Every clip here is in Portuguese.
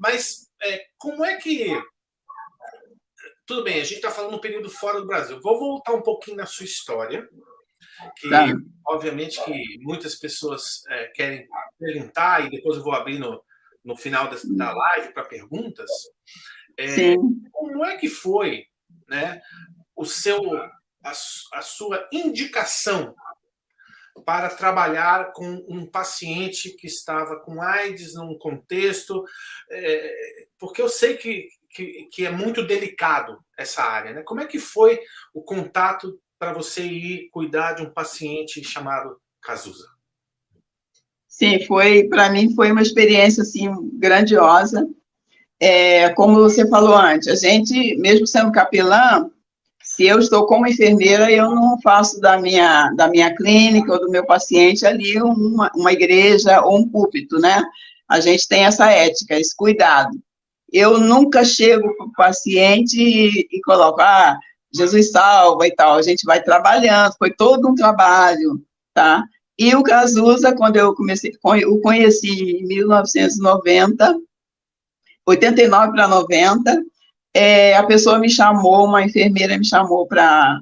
Mas como é que... Tudo bem, a gente está falando um período fora do Brasil. Vou voltar um pouquinho na sua história, que Tá. obviamente que muitas pessoas querem perguntar, e depois eu vou abrir no final da live para perguntas. Sim. Como é que foi, né, a sua indicação para trabalhar com um paciente que estava com AIDS num contexto, porque eu sei que é muito delicado essa área, né? Como é que foi o contato para você ir cuidar de um paciente chamado Cazuza? Sim, para mim foi uma experiência assim grandiosa. Como você falou antes, a gente, mesmo sendo capelã, se eu estou como enfermeira, eu não faço da minha clínica ou do meu paciente ali uma igreja ou um púlpito, né? A gente tem essa ética, esse cuidado. Eu nunca chego para o paciente e coloco, Jesus salva e tal. A gente vai trabalhando, foi todo um trabalho, tá? E o Cazuza, quando eu conheci em 1990, 89 para 90, a pessoa me chamou, uma enfermeira me chamou para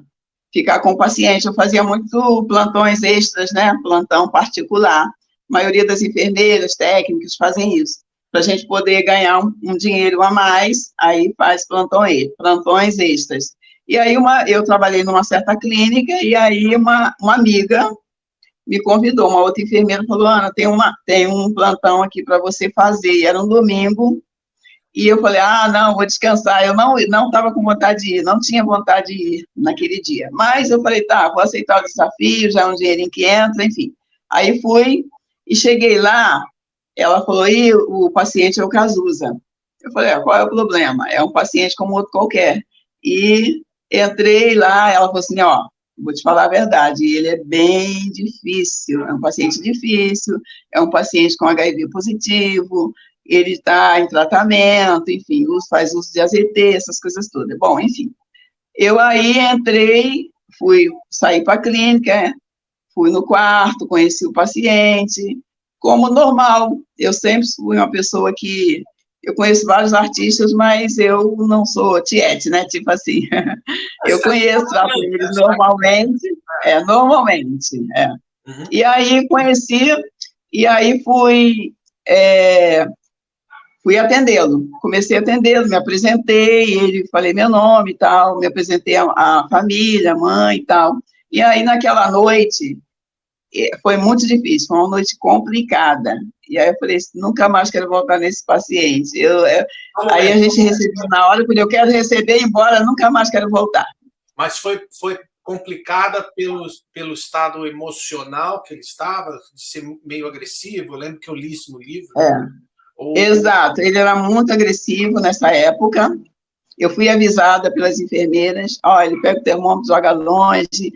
ficar com o paciente. Eu fazia muito plantões extras, né? Plantão particular. A maioria das enfermeiras, técnicos fazem isso. Para a gente poder ganhar um dinheiro a mais, aí faz plantões extras. E aí eu trabalhei numa certa clínica, e aí uma amiga me convidou, uma outra enfermeira falou, Ana, tem um plantão aqui para você fazer. E era um domingo, e eu falei, não, vou descansar. Eu não estava com vontade de ir, não tinha vontade de ir naquele dia. Mas eu falei, tá, vou aceitar o desafio, já é um dinheirinho que entra, enfim. Aí fui e cheguei lá, ela falou, e o paciente é o Cazuza. Eu falei, qual é o problema? É um paciente como outro qualquer. E entrei lá, ela falou assim, vou te falar a verdade, ele é bem difícil, é um paciente difícil, é um paciente com HIV positivo, ele está em tratamento, enfim, faz uso de AZT, essas coisas todas. Bom, enfim, eu aí entrei, saí para a clínica, fui no quarto, conheci o paciente, como normal. Eu sempre fui uma pessoa que... Eu conheço vários artistas, mas eu não sou tiete, né? Tipo assim, eu conheço, trato eles normalmente, normalmente. Uhum. E aí conheci, e aí fui atendê-lo, comecei a atendê-lo, me apresentei, falei meu nome e tal, me apresentei a família, a mãe e tal. E aí, naquela noite, foi muito difícil, foi uma noite complicada. E aí eu falei, nunca mais quero voltar nesse paciente. Aí a gente recebeu na hora, eu falei, eu quero receber e ir embora, nunca mais quero voltar. Mas foi complicada pelo estado emocional que ele estava, de ser meio agressivo? Eu lembro que eu li isso no livro. Exato, ele era muito agressivo nessa época. Eu fui avisada pelas enfermeiras, ele pega o termômetro, joga longe.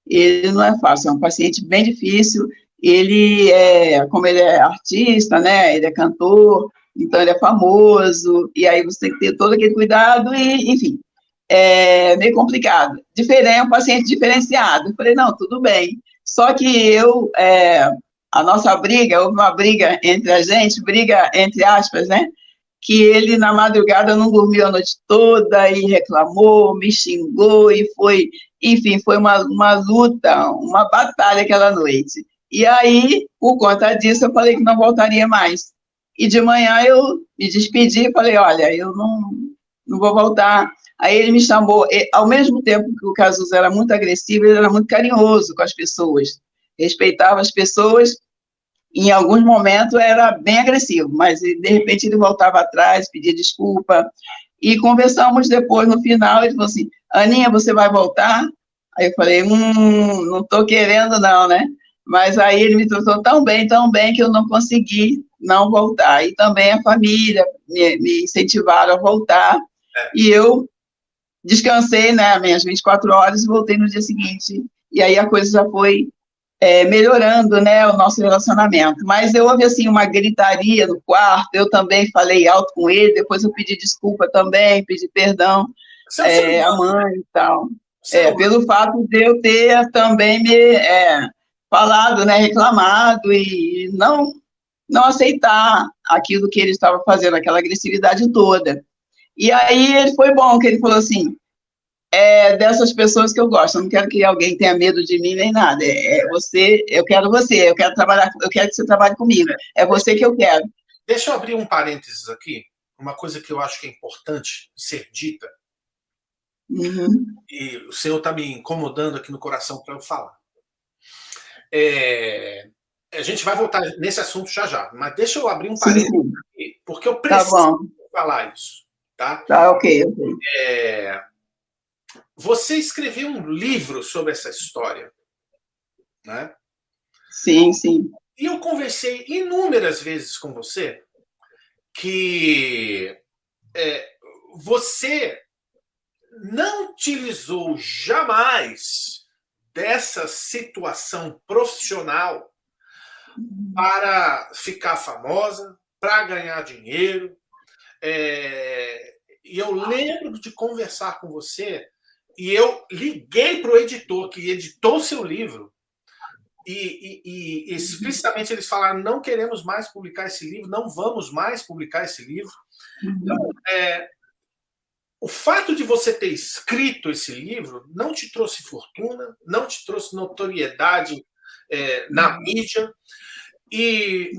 Ele não é fácil, é um paciente bem difícil. Como ele é artista, né? Ele é cantor, então ele é famoso, e aí você tem que ter todo aquele cuidado, e, enfim, é meio complicado. É um paciente diferenciado. Eu falei, não, tudo bem. Só que a nossa briga, houve uma briga entre a gente, briga entre aspas, né? Que ele, na madrugada, não dormiu a noite toda e reclamou, me xingou, e foi, enfim, foi uma luta, uma batalha aquela noite. E aí, por conta disso, eu falei que não voltaria mais. E de manhã eu me despedi e falei, olha, eu não vou voltar. Aí ele me chamou, ao mesmo tempo que o Cazuza era muito agressivo, ele era muito carinhoso com as pessoas, respeitava as pessoas. Em alguns momentos era bem agressivo, mas de repente ele voltava atrás, pedia desculpa, e conversamos depois, no final, ele falou assim, Aninha, você vai voltar? Aí eu falei, não estou querendo não, né? Mas aí ele me tratou tão bem, que eu não consegui não voltar. E também a família me incentivaram a voltar, e eu descansei, né, minhas 24 horas, e voltei no dia seguinte. E aí a coisa já foi melhorando, né, o nosso relacionamento. Mas houve, assim, uma gritaria no quarto, eu também falei alto com ele, depois eu pedi desculpa também, pedi perdão à mãe e tal. Pelo fato de eu ter também falado, né, reclamado, e não aceitar aquilo que ele estava fazendo, aquela agressividade toda. E aí ele foi bom, que ele falou assim, dessas pessoas que eu gosto, eu não quero que alguém tenha medo de mim nem nada, você, eu quero trabalhar, eu quero que você trabalhe comigo, é você que eu quero. Deixa eu abrir um parênteses aqui, uma coisa que eu acho que é importante ser dita, e o Senhor está me incomodando aqui no coração para eu falar. A gente vai voltar nesse assunto já, mas deixa eu abrir um parênteses aqui, porque eu preciso falar isso. Tá, ok. Você escreveu um livro sobre essa história, né? Sim. E eu conversei inúmeras vezes com você que você não utilizou jamais dessa situação profissional para ficar famosa, para ganhar dinheiro. E eu lembro de conversar com você e eu liguei para o editor que editou o seu livro e explicitamente eles falaram, não queremos mais publicar esse livro, não vamos mais publicar esse livro. Então, o fato de você ter escrito esse livro não te trouxe fortuna, não te trouxe notoriedade na mídia, e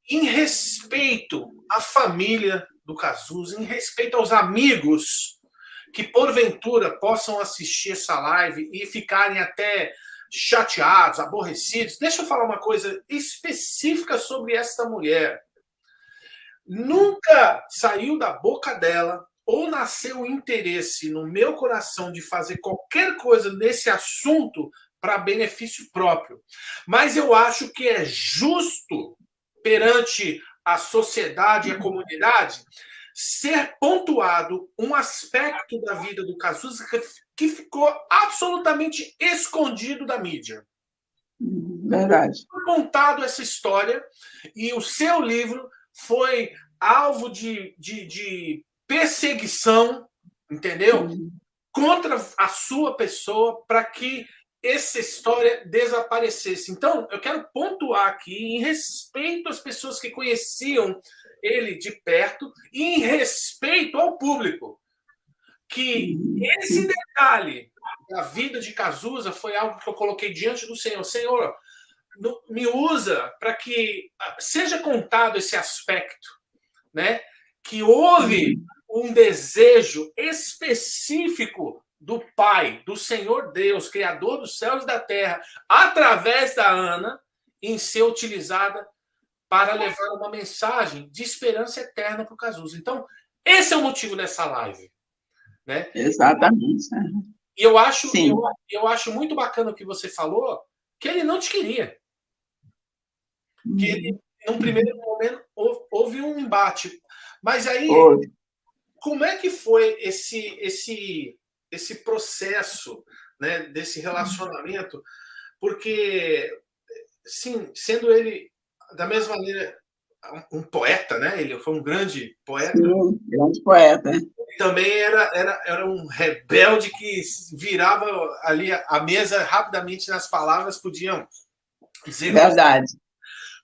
em respeito à família do Cazuza, em respeito aos amigos que porventura possam assistir essa live e ficarem até chateados, aborrecidos, deixa eu falar uma coisa específica sobre esta mulher. Nunca saiu da boca dela ou nasceu interesse no meu coração de fazer qualquer coisa nesse assunto para benefício próprio. Mas eu acho que é justo perante a sociedade e a comunidade ser pontuado um aspecto da vida do Cazuza que ficou absolutamente escondido da mídia. Verdade. Foi contado essa história e o seu livro foi alvo de perseguição, entendeu? Contra a sua pessoa para que essa história desaparecesse. Então, eu quero pontuar aqui, em respeito às pessoas que conheciam ele de perto e em respeito ao público, que esse detalhe da vida de Cazuza foi algo que eu coloquei diante do Senhor. Senhor, me usa para que seja contado esse aspecto, né? Que houve um desejo específico do Pai, do Senhor Deus, Criador dos céus e da terra, através da Ana, em ser utilizada para levar uma mensagem de esperança eterna para o Cazuza. Então, esse é o motivo dessa live. Né? Exatamente. E eu acho muito bacana o que você falou, que ele não te queria. Que ele, num primeiro momento, houve um embate. Mas aí, como é que foi esse processo, né, desse relacionamento? Porque, sim, sendo ele, da mesma maneira, um poeta, né? Ele foi um grande poeta. Sim, grande poeta. Também era um rebelde que virava ali a mesa rapidamente nas palavras, podiam dizer. Verdade.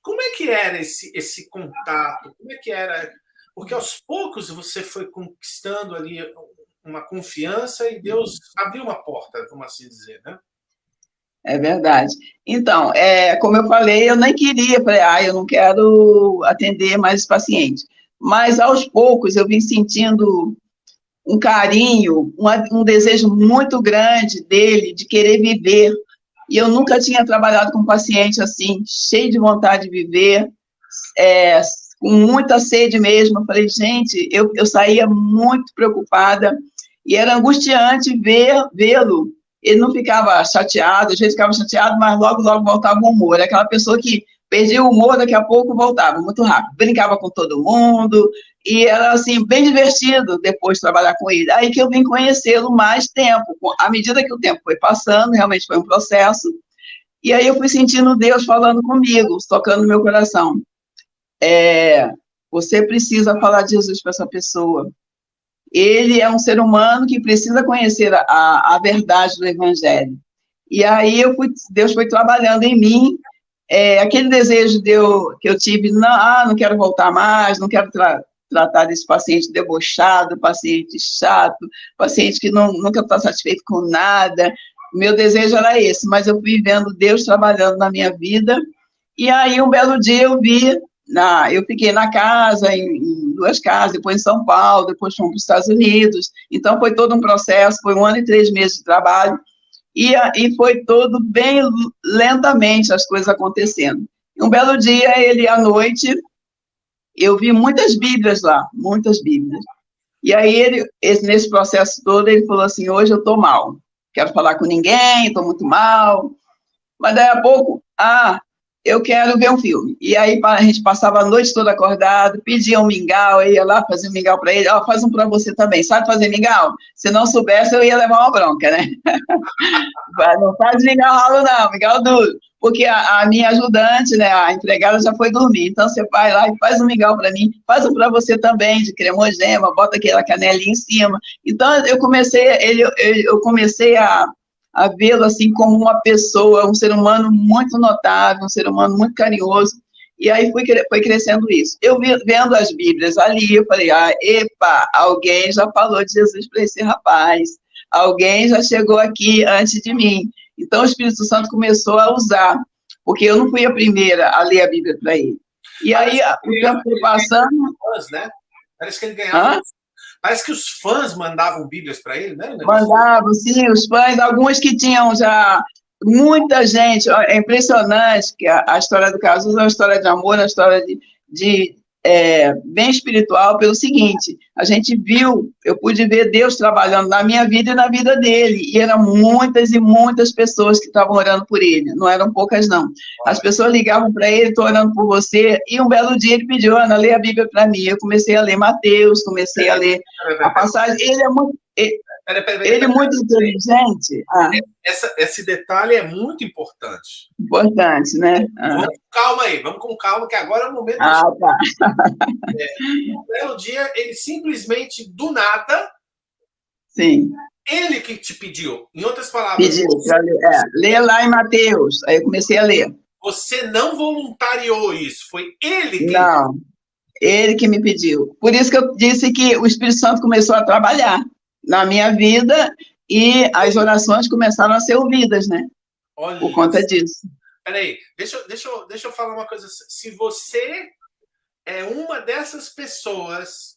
Como é que era esse contato? Como é que era? Porque aos poucos você foi conquistando ali uma confiança e Deus abriu uma porta, vamos assim dizer, né? É verdade. Então, como eu falei, eu nem queria, falei, eu não quero atender mais os pacientes. Mas, aos poucos, eu vim sentindo um carinho, um desejo muito grande dele de querer viver. E eu nunca tinha trabalhado com um paciente assim, cheio de vontade de viver, com muita sede mesmo. Eu falei, gente, eu saía muito preocupada e era angustiante vê-lo. Ele não ficava chateado, às vezes ficava chateado, mas logo voltava o humor. Era aquela pessoa que perdia o humor, daqui a pouco voltava, muito rápido. Brincava com todo mundo, e era, assim, bem divertido depois de trabalhar com ele. Aí que eu vim conhecê-lo mais tempo. À medida que o tempo foi passando, realmente foi um processo, e aí eu fui sentindo Deus falando comigo, tocando no meu coração. Você precisa falar de Jesus para essa pessoa. Ele é um ser humano que precisa conhecer a verdade do Evangelho. E aí Deus foi trabalhando em mim, aquele desejo que eu tive, não quero voltar mais, não quero tratar desse paciente debochado, paciente chato, paciente que nunca está satisfeito com nada. Meu desejo era esse, mas eu fui vendo Deus trabalhando na minha vida, e aí um belo dia eu fiquei na casa, em 2 casas, depois em São Paulo, depois fomos para os Estados Unidos, então foi todo um processo, foi 1 ano e 3 meses de trabalho, e foi tudo bem lentamente as coisas acontecendo. Um belo dia, à noite, eu vi muitas Bíblias lá, muitas Bíblias. E aí, nesse processo todo, ele falou assim, hoje eu estou mal, quero falar com ninguém, estou muito mal. Mas daí a pouco, eu quero ver um filme. E aí a gente passava a noite toda acordado, pedia um mingau, eu ia lá fazer um mingau para ele, faz um para você também, sabe fazer mingau? Se não soubesse, eu ia levar uma bronca, né? Não faz mingau ralo não, mingau duro. Porque a minha ajudante, né, a empregada já foi dormir, então você vai lá e faz um mingau para mim, faz um para você também, de cremogema, bota aquela canelinha em cima. Então eu comecei a vê-lo assim como uma pessoa, um ser humano muito notável, um ser humano muito carinhoso, e aí foi crescendo isso. Eu vendo as Bíblias ali, eu falei, epa, alguém já falou de Jesus para esse rapaz, alguém já chegou aqui antes de mim. Então o Espírito Santo começou a usar, porque eu não fui a primeira a ler a Bíblia para ele. E aí o tempo foi passando... Parece que ele ganhava... Parece que os fãs mandavam Bíblias para ele, né? Mandavam, sim, os fãs, alguns que tinham já muita gente. É impressionante que a história do Cazuza é uma história de amor, uma história de bem espiritual, pelo seguinte, a gente eu pude ver Deus trabalhando na minha vida e na vida dele, e eram muitas e muitas pessoas que estavam orando por ele, não eram poucas não. As pessoas ligavam para ele, estou orando por você, e um belo dia ele pediu, Ana, lê a Bíblia para mim. Eu comecei a ler Mateus, comecei a ler a passagem, ele é muito... Ele é muito inteligente. Esse detalhe é muito importante. Importante, né? Vamos com calma aí, vamos com calma, que agora é o momento. Tá. Um belo dia, ele simplesmente, do nada, sim, ele que te pediu. Em outras palavras... Pediu, lê lá em Mateus. Aí eu comecei a ler. Você não voluntariou isso, foi ele que... Não, ele que me pediu. Por isso que eu disse que o Espírito Santo começou a trabalhar na minha vida e as orações começaram a ser ouvidas, né? Olha, por conta disso. Peraí, deixa eu falar uma coisa. Se você é uma dessas pessoas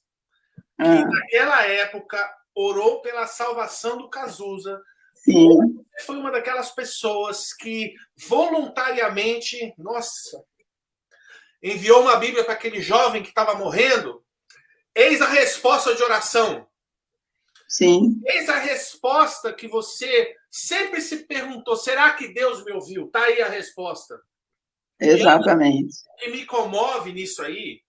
que naquela época orou pela salvação do Cazuza, sim, você foi uma daquelas pessoas que voluntariamente, enviou uma Bíblia para aquele jovem que estava morrendo, eis a resposta de oração. Sim. Eis a resposta que você sempre se perguntou, será que Deus me ouviu? Está aí a resposta. Exatamente. O que me comove nisso aí,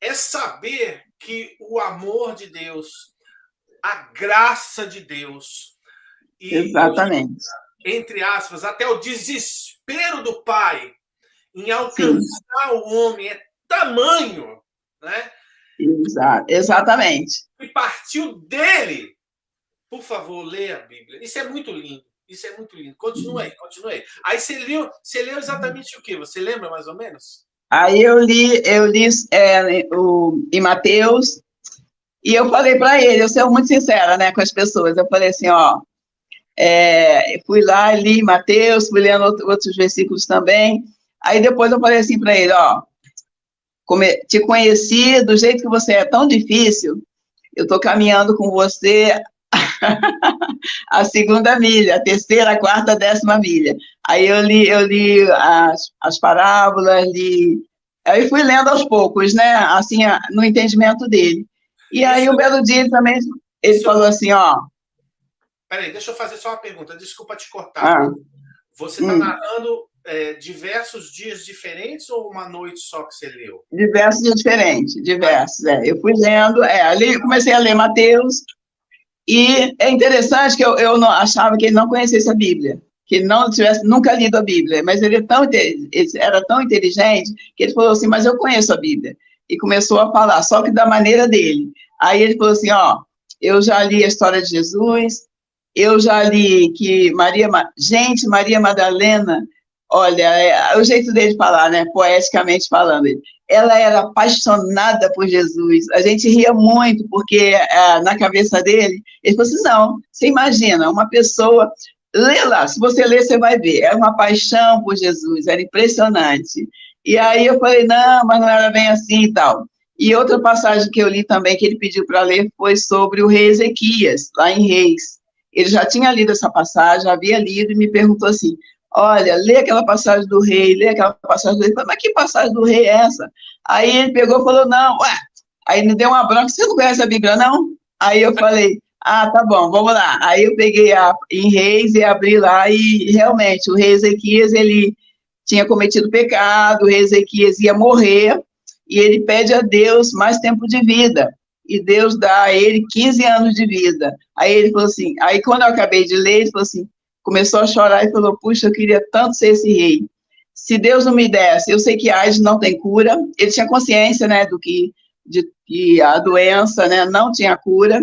é saber que o amor de Deus, a graça de Deus, e, exatamente, entre aspas, até o desespero do Pai em alcançar o homem é tamanho, né? Exatamente. E partiu dele. Por favor, leia a Bíblia. Isso é muito lindo. Isso é muito lindo. Continue aí. Aí você leu exatamente o quê? Você lembra mais ou menos? Aí eu li em Mateus, e eu falei para ele, eu sou muito sincera, né, com as pessoas, eu falei assim, fui lá, li Mateus, fui lendo outros versículos também, aí depois eu falei assim para ele, te conheci do jeito que você é tão difícil, eu estou caminhando com você a 2ª milha, a 3ª, a 4ª, a 10ª milha. Aí eu li as parábolas, aí fui lendo aos poucos, né, assim, no entendimento dele. E aí, um belo dia, ele falou assim, Peraí, deixa eu fazer só uma pergunta, desculpa te cortar. Você está narrando diversos dias diferentes ou uma noite só que você leu? Diversos dias diferentes, diversos. Eu fui lendo, ali comecei a ler Mateus, e é interessante que eu não, achava que ele não conhecesse a Bíblia, que ele não tivesse nunca lido a Bíblia, mas ele era tão inteligente que ele falou assim, mas eu conheço a Bíblia. E começou a falar, só que da maneira dele. Aí ele falou assim, eu já li a história de Jesus, eu já li que Maria Madalena Olha, é o jeito dele falar, né? Poeticamente falando. Ela era apaixonada por Jesus. A gente ria muito, porque na cabeça dele, ele falou assim: não, você imagina, uma pessoa. Lê lá, se você ler, você vai ver. Era uma paixão por Jesus, era impressionante. E aí eu falei: não, mas não era bem assim e tal. E outra passagem que eu li também, que ele pediu para ler, foi sobre o rei Ezequias, lá em Reis. Ele já tinha lido essa passagem, havia lido, e me perguntou assim: olha, lê aquela passagem do rei, lê aquela passagem do rei. Eu falei: mas que passagem do rei é essa? Aí ele pegou e falou: não, ué. Aí me deu uma bronca: você não conhece a Bíblia, não? Aí eu falei: ah, tá bom, vamos lá. Aí eu peguei em Reis e abri lá, e realmente o rei Ezequias, ele tinha cometido pecado, o rei Ezequias ia morrer, e ele pede a Deus mais tempo de vida. E Deus dá a ele 15 anos de vida. Aí ele falou assim, aí quando eu acabei de ler, ele falou assim, começou a chorar e falou: puxa, eu queria tanto ser esse rei. Se Deus não me desse, eu sei que a AIDS não tem cura. Ele tinha consciência, né, de que a doença, né, não tinha cura,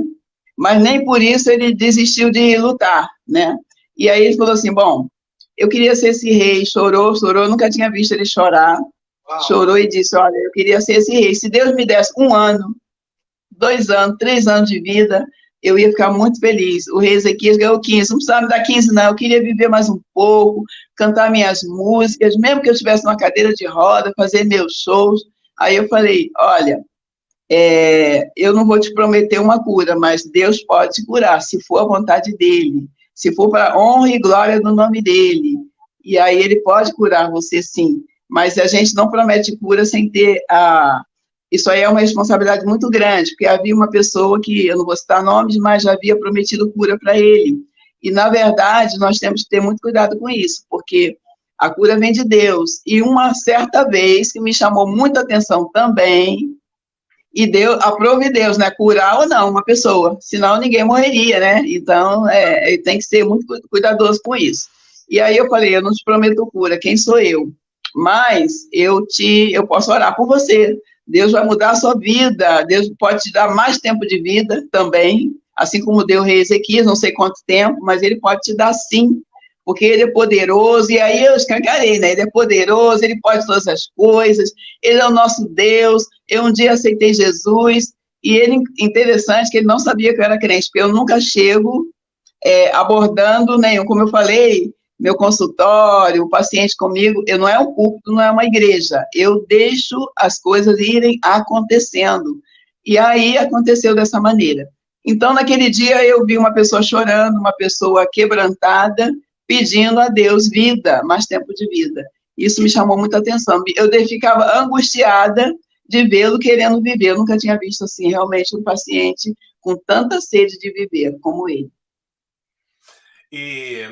mas nem por isso ele desistiu de lutar, né? E aí ele falou assim: bom, eu queria ser esse rei. Chorou, chorou, nunca tinha visto ele chorar. Uau. Chorou e disse: olha, eu queria ser esse rei. Se Deus me desse 1 ano, 2 anos, 3 anos de vida, eu ia ficar muito feliz. O rei Ezequias ganhou 15, não precisava me dar 15, não, eu queria viver mais um pouco, cantar minhas músicas, mesmo que eu estivesse numa cadeira de roda, fazer meus shows. Aí eu falei: olha, eu não vou te prometer uma cura, mas Deus pode te curar, se for a vontade dele, se for para honra e glória do nome dele. E aí ele pode curar você, sim, mas a gente não promete cura sem ter Isso aí é uma responsabilidade muito grande, porque havia uma pessoa que, eu não vou citar nomes, mas já havia prometido cura para ele. E, na verdade, nós temos que ter muito cuidado com isso, porque a cura vem de Deus. E uma certa vez, que me chamou muita atenção também, e Deus, aprove Deus, né, curar ou não uma pessoa, senão ninguém morreria, né? Então, tem que ser muito cuidadoso com isso. E aí eu falei: eu não te prometo cura, quem sou eu? Mas eu posso orar por você. Deus vai mudar a sua vida, Deus pode te dar mais tempo de vida também, assim como deu o rei Ezequias, não sei quanto tempo, mas ele pode te dar sim, porque ele é poderoso. E aí eu escancarei, né? Ele é poderoso, ele pode todas as coisas, ele é o nosso Deus. Eu um dia aceitei Jesus, e ele, interessante, que ele não sabia que eu era crente, porque eu nunca chego abordando nenhum, como eu falei, meu consultório, o paciente comigo, eu não é um púlpito, não é uma igreja, eu deixo as coisas irem acontecendo, e aí aconteceu dessa maneira. Então, naquele dia, eu vi uma pessoa chorando, uma pessoa quebrantada, pedindo a Deus vida, mais tempo de vida. Isso me chamou muita atenção, eu ficava angustiada de vê-lo querendo viver. Eu nunca tinha visto, assim, realmente um paciente com tanta sede de viver como ele. E,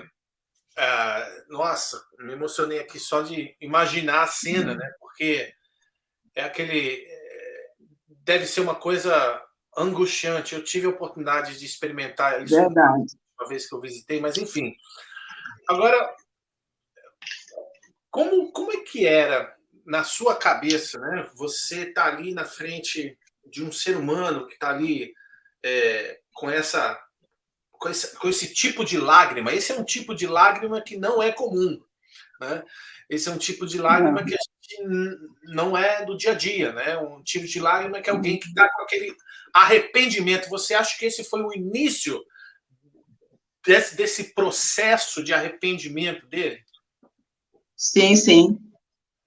nossa, me emocionei aqui só de imaginar a cena, né? Porque deve ser uma coisa angustiante. Eu tive a oportunidade de experimentar isso uma vez que eu visitei, mas enfim. Agora, como é que era na sua cabeça, né? Você está ali na frente de um ser humano que está ali com esse tipo de lágrima. Esse é um tipo de lágrima que não é comum, né? Esse é um tipo de lágrima que a gente não é do dia a dia, né? Um tipo de lágrima que é alguém que está com aquele arrependimento. Você acha que esse foi o início desse processo de arrependimento dele? Sim, sim.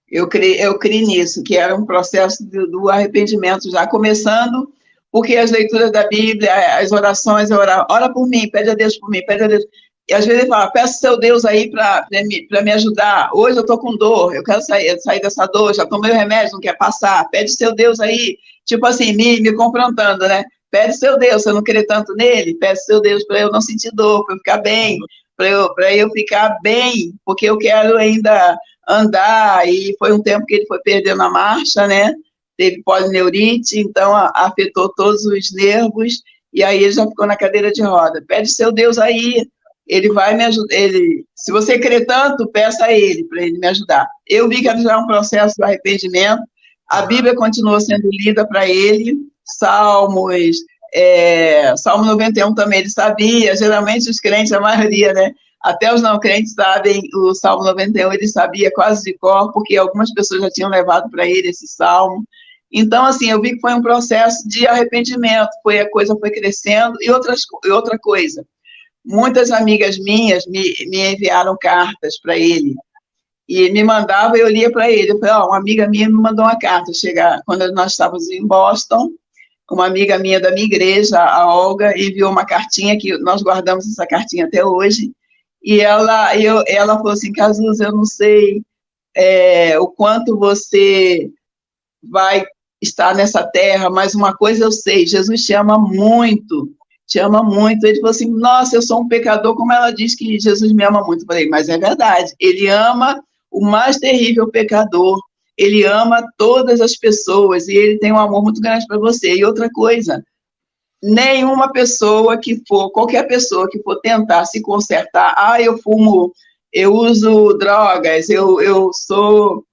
Eu creio nisso, que era um processo do arrependimento, já começando, porque as leituras da Bíblia, as orações, ora por mim, pede a Deus por mim, pede a Deus. E às vezes ele fala: peça seu Deus aí para me ajudar. Hoje eu estou com dor, eu quero sair dessa dor, já tomei o remédio, não quer passar. Pede seu Deus aí, tipo assim, me confrontando, né? Pede seu Deus, se eu não querer tanto nele, pede seu Deus para eu não sentir dor, para eu ficar bem, para eu ficar bem, porque eu quero ainda andar. E foi um tempo que ele foi perdendo a marcha, né? Teve polineurite, então afetou todos os nervos, e aí ele já ficou na cadeira de roda. Pede seu Deus aí, ele vai me ajudar. Se você crê tanto, peça a ele, para ele me ajudar. Eu vi que era já um processo de arrependimento. A Bíblia continuou sendo lida para ele, Salmos, Salmo 91 também ele sabia. Geralmente os crentes, a maioria, né? Até os não crentes sabem o Salmo 91, ele sabia quase de cor, porque algumas pessoas já tinham levado para ele esse salmo. Então, assim, eu vi que foi um processo de arrependimento, a coisa foi crescendo. E outra coisa, muitas amigas minhas me enviaram cartas para ele, e me mandava, eu lia para ele. Eu falei, uma amiga minha me mandou uma carta, quando nós estávamos em Boston, uma amiga minha da minha igreja, a Olga, enviou uma cartinha, que nós guardamos essa cartinha até hoje, e ela falou assim, Cazuza, eu não sei o quanto você vai estar nessa terra, mas uma coisa eu sei, Jesus te ama muito, te ama muito. Ele falou assim, nossa, eu sou um pecador, como ela diz que Jesus me ama muito. Eu falei, mas é verdade, ele ama o mais terrível pecador, ele ama todas as pessoas, e ele tem um amor muito grande para você. E outra coisa, nenhuma pessoa qualquer pessoa que for tentar se consertar, eu fumo, eu uso drogas, eu sou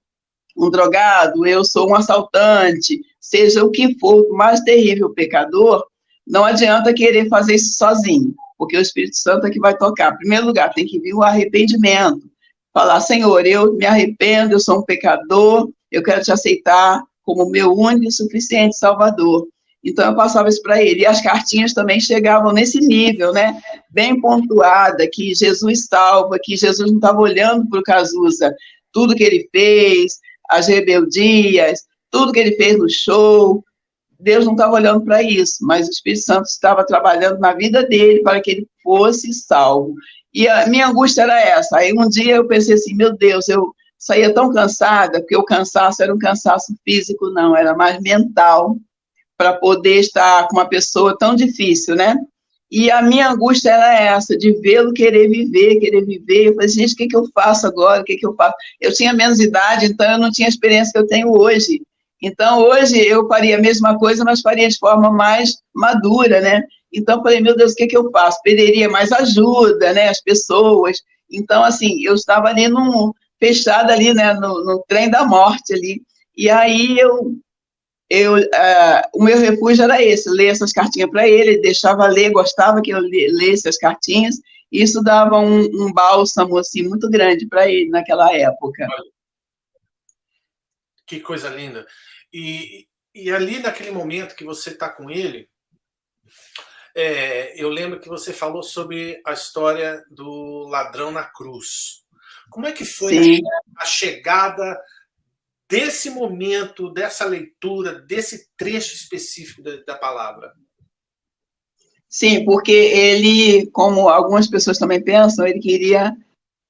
um drogado, eu sou um assaltante, seja o que for, o mais terrível pecador, não adianta querer fazer isso sozinho, porque o Espírito Santo é que vai tocar. Em primeiro lugar, tem que vir o arrependimento. Falar, Senhor, eu me arrependo, eu sou um pecador, eu quero te aceitar como meu único e suficiente Salvador. Então, eu passava isso para ele. E as cartinhas também chegavam nesse nível, né? Bem pontuada, que Jesus salva, que Jesus não estava olhando para o Cazuza. Tudo que ele fez, as rebeldias, tudo que ele fez no show, Deus não estava olhando para isso, mas o Espírito Santo estava trabalhando na vida dele para que ele fosse salvo. E a minha angústia era essa. Aí um dia eu pensei assim, meu Deus, eu saía tão cansada, porque o cansaço era um cansaço físico, não, era mais mental, para poder estar com uma pessoa tão difícil, né? E a minha angústia era essa, de vê-lo querer viver. Eu falei, gente, o que eu faço agora? O que eu faço? Eu tinha menos idade, então eu não tinha a experiência que eu tenho hoje. Então, hoje eu faria a mesma coisa, mas faria de forma mais madura, né? Então, eu falei, meu Deus, o que eu faço? Pediria mais ajuda, né? As pessoas. Então, assim, eu estava ali fechada ali, né? No trem da morte ali. E aí o meu refúgio era esse, ler essas cartinhas para ele deixava ler, gostava que eu lesse as cartinhas, e isso dava um bálsamo, assim, muito grande para ele naquela época. Que coisa linda. E ali naquele momento que você está com ele, eu lembro que você falou sobre a história do ladrão na cruz. Como é que foi a chegada desse momento, dessa leitura, desse trecho específico da palavra? Sim, porque ele, como algumas pessoas também pensam, ele queria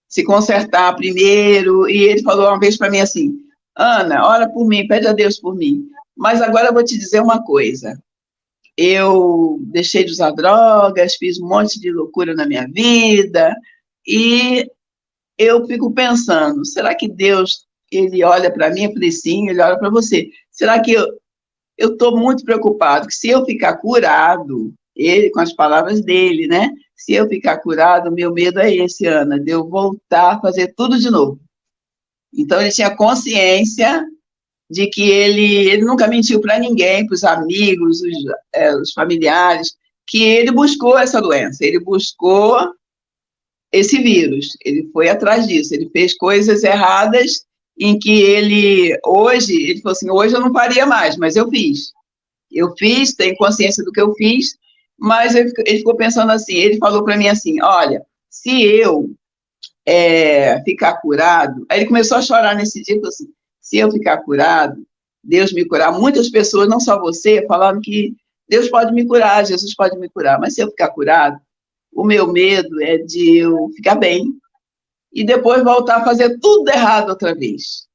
se consertar primeiro, e ele falou uma vez para mim assim, Ana, ora por mim, pede a Deus por mim, mas agora eu vou te dizer uma coisa, eu deixei de usar drogas, fiz um monte de loucura na minha vida, e eu fico pensando, será que Deus, ele olha para mim? Eu falei, sim, ele olha para você. Será que eu estou muito preocupado que se eu ficar curado, ele, com as palavras dele, né? Se eu ficar curado, meu medo é esse, Ana, de eu voltar a fazer tudo de novo. Então, ele tinha consciência de que ele nunca mentiu para ninguém, para os amigos, os familiares, que ele buscou essa doença, ele buscou esse vírus, ele foi atrás disso, ele fez coisas erradas em que ele falou assim, hoje eu não faria mais, mas eu fiz, tenho consciência do que eu fiz, mas ele ficou pensando assim, ele falou para mim assim, olha, se eu ficar curado, aí ele começou a chorar nesse dia, falou assim, se eu ficar curado, Deus me curar, muitas pessoas, não só você, falaram que Deus pode me curar, Jesus pode me curar, mas se eu ficar curado, o meu medo é de eu ficar bem e depois voltar a fazer tudo errado outra vez.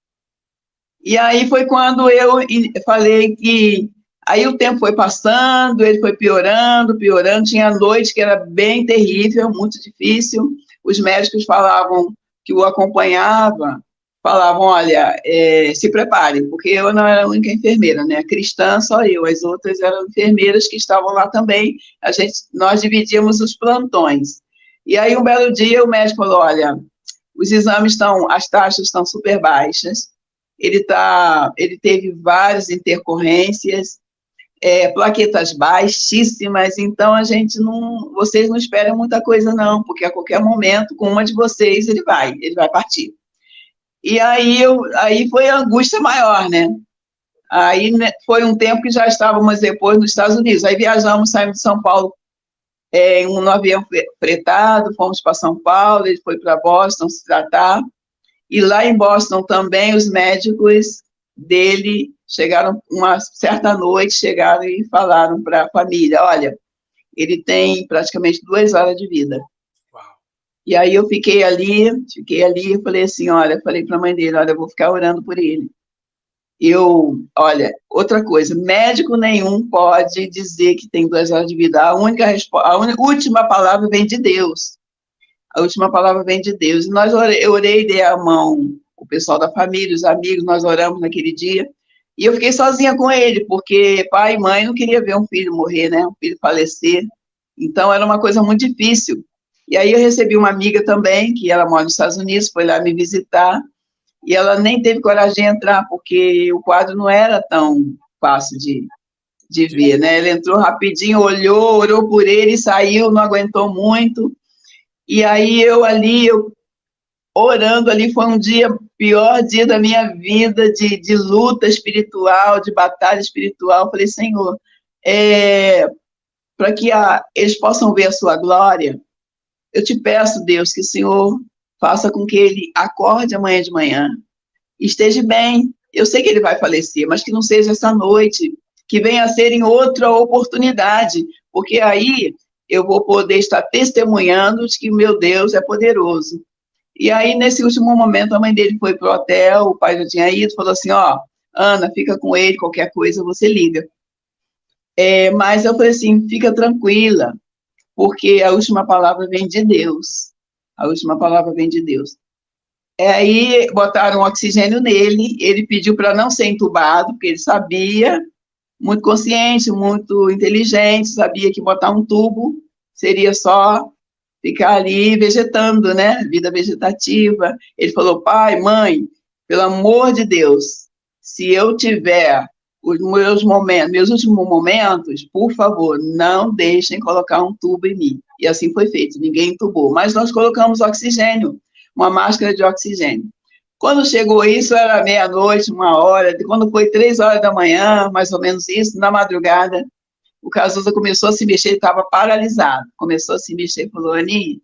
E aí foi quando eu falei que... Aí o tempo foi passando, ele foi piorando, tinha noite que era bem terrível, muito difícil. Os médicos falavam que o acompanhava, falavam, olha, se prepare, porque eu não era a única enfermeira, né? Cristã, só eu, as outras eram enfermeiras que estavam lá também, nós dividíamos os plantões. E aí, um belo dia, o médico falou, olha, os exames as taxas estão super baixas, ele teve várias intercorrências, plaquetas baixíssimas, então vocês não esperam muita coisa não, porque a qualquer momento, com uma de vocês, ele vai partir. E aí foi a angústia maior, né? Aí foi um tempo que já estávamos depois nos Estados Unidos, aí saímos de São Paulo no avião fretado, fomos para São Paulo, ele foi para Boston se tratar, e lá em Boston também os médicos dele chegaram, uma certa noite, chegaram e falaram para a família, olha, ele tem praticamente 2 horas de vida. Uau. E aí eu fiquei ali, e falei assim, falei para a mãe dele, olha, eu vou ficar orando por ele. Olha, outra coisa, médico nenhum pode dizer que tem 2 horas de vida. A última palavra vem de Deus. A última palavra vem de Deus. E eu orei, dei a mão, o pessoal da família, os amigos, nós oramos naquele dia. E eu fiquei sozinha com ele, porque pai e mãe não queriam ver um filho morrer, né? Um filho falecer. Então, era uma coisa muito difícil. E aí eu recebi uma amiga também, que ela mora nos Estados Unidos, foi lá me visitar. E ela nem teve coragem de entrar, porque o quadro não era tão fácil de ver, né? Ela entrou rapidinho, olhou, orou por ele, saiu, não aguentou muito. E aí eu orando ali, foi pior dia da minha vida, de luta espiritual, de batalha espiritual. Eu falei, Senhor, para que eles possam ver a sua glória, eu te peço, Deus, que o Senhor faça com que ele acorde amanhã de manhã, esteja bem. Eu sei que ele vai falecer, mas que não seja essa noite, que venha a ser em outra oportunidade, porque aí eu vou poder estar testemunhando de que meu Deus é poderoso. E aí, nesse último momento, a mãe dele foi para o hotel, o pai já tinha ido, falou assim, Ana, fica com ele, qualquer coisa você liga. Mas eu falei assim, fica tranquila, porque a última palavra vem de Deus. A última palavra vem de Deus. Aí botaram oxigênio nele, ele pediu para não ser entubado, porque ele sabia, muito consciente, muito inteligente, sabia que botar um tubo seria só ficar ali vegetando, né? Vida vegetativa. Ele falou, pai, mãe, pelo amor de Deus, se eu tiver os meus últimos momentos, por favor, não deixem colocar um tubo em mim. E assim foi feito, ninguém entubou. Mas nós colocamos oxigênio, uma máscara de oxigênio. Quando chegou isso, era meia-noite, 1h, quando foi 3 horas da manhã, mais ou menos isso, na madrugada, o Cazuza começou a se mexer, ele estava paralisado, começou a se mexer, falou, Aninha,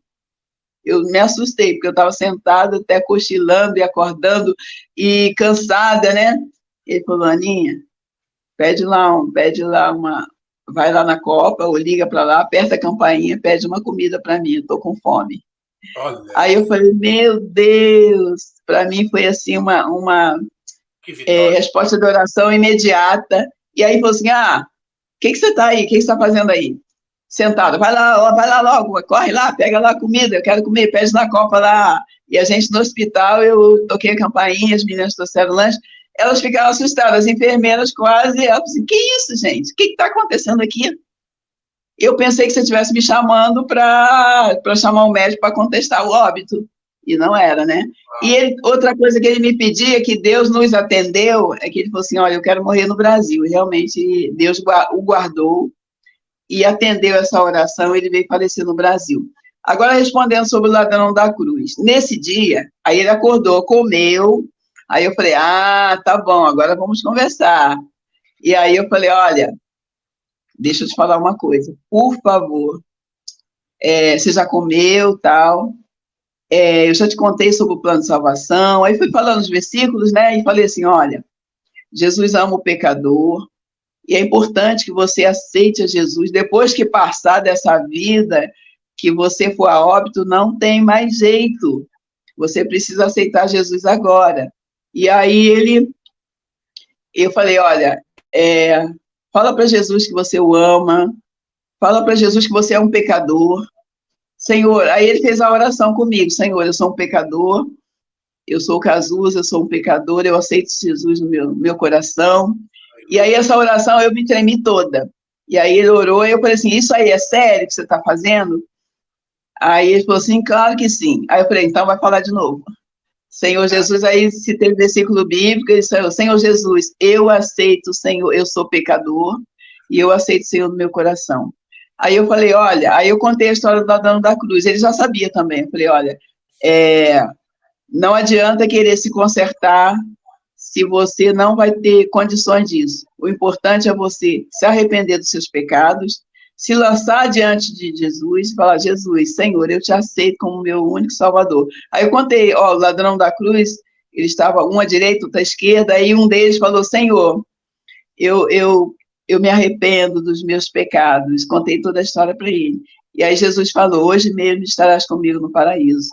eu me assustei, porque eu estava sentada, até cochilando e acordando, e cansada, né? Ele falou, Aninha, vai lá na Copa, ou liga para lá, aperta a campainha, pede uma comida para mim, eu estou com fome. Olha. Aí eu falei, meu Deus, para mim foi assim uma resposta de oração imediata, e aí falou assim, o que você está aí, o que você está fazendo aí? Sentada, vai lá logo, corre lá, pega lá a comida, eu quero comer, pede na Copa lá. E a gente no hospital, eu toquei a campainha, as meninas trouxeram lanche, elas ficaram assustadas, as enfermeiras quase, elas falaram assim, que isso, gente? O que está acontecendo aqui? Eu pensei que você estivesse me chamando para chamar um médico para contestar o óbito, e não era, né? E outra coisa que ele me pedia, que Deus nos atendeu, é que ele falou assim, olha, eu quero morrer no Brasil, e realmente Deus o guardou e atendeu essa oração, ele veio falecer no Brasil. Agora, respondendo sobre o ladrão da cruz, nesse dia, aí ele acordou, comeu, aí eu falei, tá bom, agora vamos conversar. E aí eu falei, olha, deixa eu te falar uma coisa, por favor, você já comeu, tal, eu já te contei sobre o plano de salvação, aí fui falando os versículos, né, e falei assim, olha, Jesus ama o pecador, e é importante que você aceite a Jesus, depois que passar dessa vida, que você for a óbito, não tem mais jeito, você precisa aceitar Jesus agora. E aí eu falei, olha, fala para Jesus que você o ama, fala para Jesus que você é um pecador, Senhor, aí ele fez a oração comigo, Senhor, eu sou um pecador, eu sou o Cazuza, eu sou um pecador, eu aceito Jesus no meu coração. E aí essa oração eu me tremi toda. E aí ele orou e eu falei assim, isso aí é sério que você está fazendo? Aí ele falou assim, claro que sim. Aí eu falei, então vai falar de novo. Senhor Jesus, aí citei o versículo bíblico, ele falou, Senhor Jesus, eu aceito, Senhor, eu sou pecador, e eu aceito o Senhor no meu coração. Aí eu falei, olha, aí eu contei a história do Adão da Cruz, ele já sabia também. Eu falei, olha, não adianta querer se consertar se você não vai ter condições disso. O importante é você se arrepender dos seus pecados, se lançar diante de Jesus e falar, Jesus, Senhor, eu te aceito como meu único Salvador. Aí eu contei, ó, o ladrão da cruz, ele estava um à direita, outro à esquerda, aí um deles falou, Senhor, eu, eu, eu me arrependo dos meus pecados. Contei toda a história para ele. E aí Jesus falou, hoje mesmo estarás comigo no paraíso.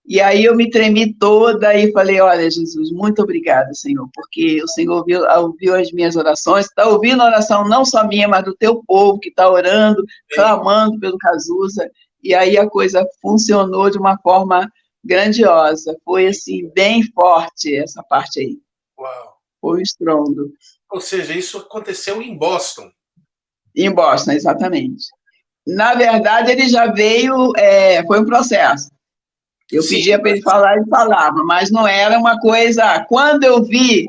E aí eu me tremi toda e falei, olha, Jesus, muito obrigada, Senhor, porque o Senhor ouviu as minhas orações, está ouvindo a oração não só minha, mas do teu povo que está orando, clamando pelo Cazuza, e aí a coisa funcionou de uma forma grandiosa, foi assim, bem forte essa parte aí. Uau. Foi um estrondo. Ou seja, isso aconteceu em Boston. Em Boston, exatamente. Na verdade, ele já veio, foi um processo. Eu pedia para ele falar, ele falava, mas não era uma coisa. Quando eu vi,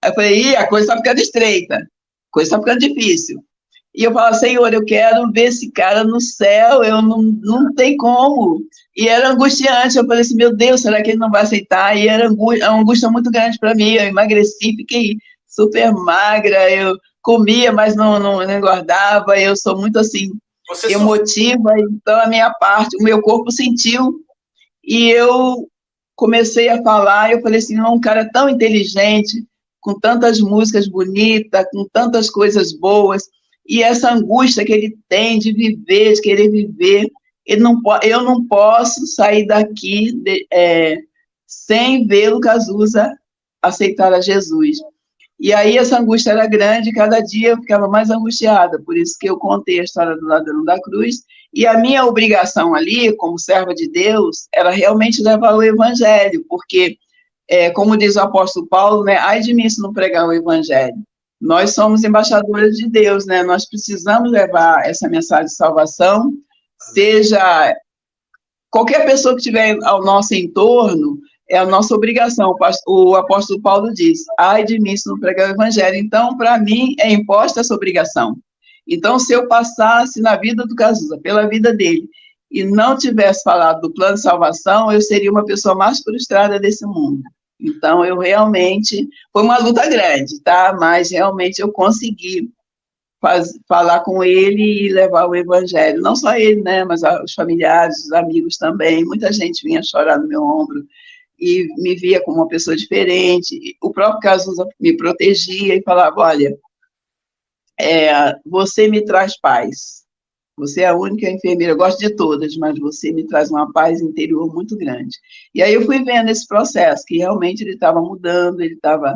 eu falei, a coisa está ficando estreita, a coisa está ficando difícil. E eu falava, Senhor, eu quero ver esse cara no céu, eu não tem como. E era angustiante, eu falei assim, meu Deus, será que ele não vai aceitar? E era uma angústia muito grande para mim, eu emagreci, fiquei super magra, eu comia, mas não engordava, eu sou muito assim, emotiva, então a minha parte, o meu corpo sentiu. E eu comecei a falar, eu falei assim, não, um cara tão inteligente, com tantas músicas bonitas, com tantas coisas boas, e essa angústia que ele tem de viver, de querer viver, eu não posso sair daqui sem vê-lo, Cazuza, aceitar a Jesus. E aí essa angústia era grande, cada dia eu ficava mais angustiada, por isso que eu contei a história do ladrão da cruz, e a minha obrigação ali, como serva de Deus, era realmente levar o evangelho, porque, como diz o apóstolo Paulo, né, ai de mim se não pregar o evangelho. Nós somos embaixadores de Deus, né, nós precisamos levar essa mensagem de salvação, seja qualquer pessoa que estiver ao nosso entorno, é a nossa obrigação. O apóstolo Paulo diz, ai de mim se não pregar o evangelho. Então, para mim, é imposta essa obrigação. Então, se eu passasse na vida do Cazuza, pela vida dele, e não tivesse falado do plano de salvação, eu seria uma pessoa mais frustrada desse mundo. Então, eu realmente, foi uma luta grande, tá? Mas realmente eu consegui falar com ele e levar o evangelho. Não só ele, né? Mas os familiares, os amigos também. Muita gente vinha chorar no meu ombro e me via como uma pessoa diferente. O próprio Cazuza me protegia e falava, olha, você me traz paz. Você é a única enfermeira, eu gosto de todas, mas você me traz uma paz interior muito grande. E aí eu fui vendo esse processo, que realmente ele estava mudando, ele estava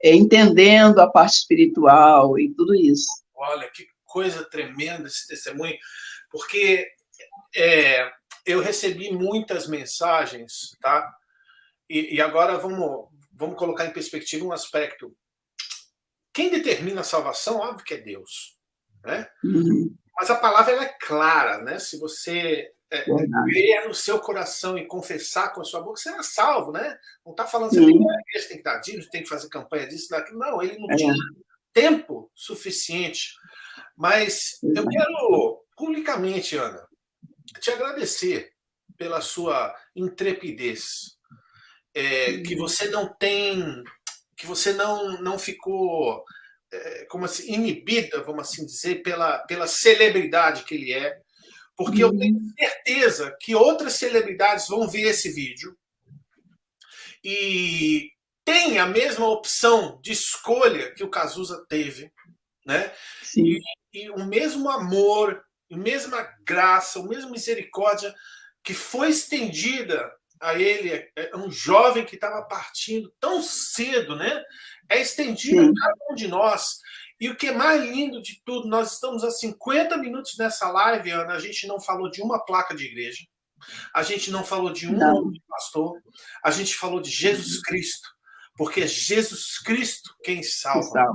entendendo a parte espiritual e tudo isso. Olha, que coisa tremenda esse testemunho, porque eu recebi muitas mensagens, tá? E agora vamos colocar em perspectiva um aspecto. Quem determina a salvação, óbvio que é Deus, né? Mas a palavra ela é clara, né? Se você crer no seu coração e confessar com a sua boca, você será salvo, né? Não está falando que você tem que ir à igreja, tem que dar dízimo, tem que fazer campanha disso, daquilo. Não, ele não tinha tempo suficiente. Mas eu quero publicamente, Ana, te agradecer pela sua intrepidez, que você não ficou como assim, inibida, vamos assim dizer, pela celebridade que ele é, porque eu tenho certeza que outras celebridades vão ver esse vídeo e tem a mesma opção de escolha que o Cazuza teve, né? E o mesmo amor, a mesma graça, a mesma misericórdia que foi estendida a ele, um jovem que estava partindo tão cedo, né? É estendida a cada um de nós. E o que é mais lindo de tudo, nós estamos há 50 minutos nessa live, Ana, a gente não falou de uma placa de igreja, a gente não falou de um nome de pastor, a gente falou de Jesus Cristo, porque é Jesus Cristo quem salva.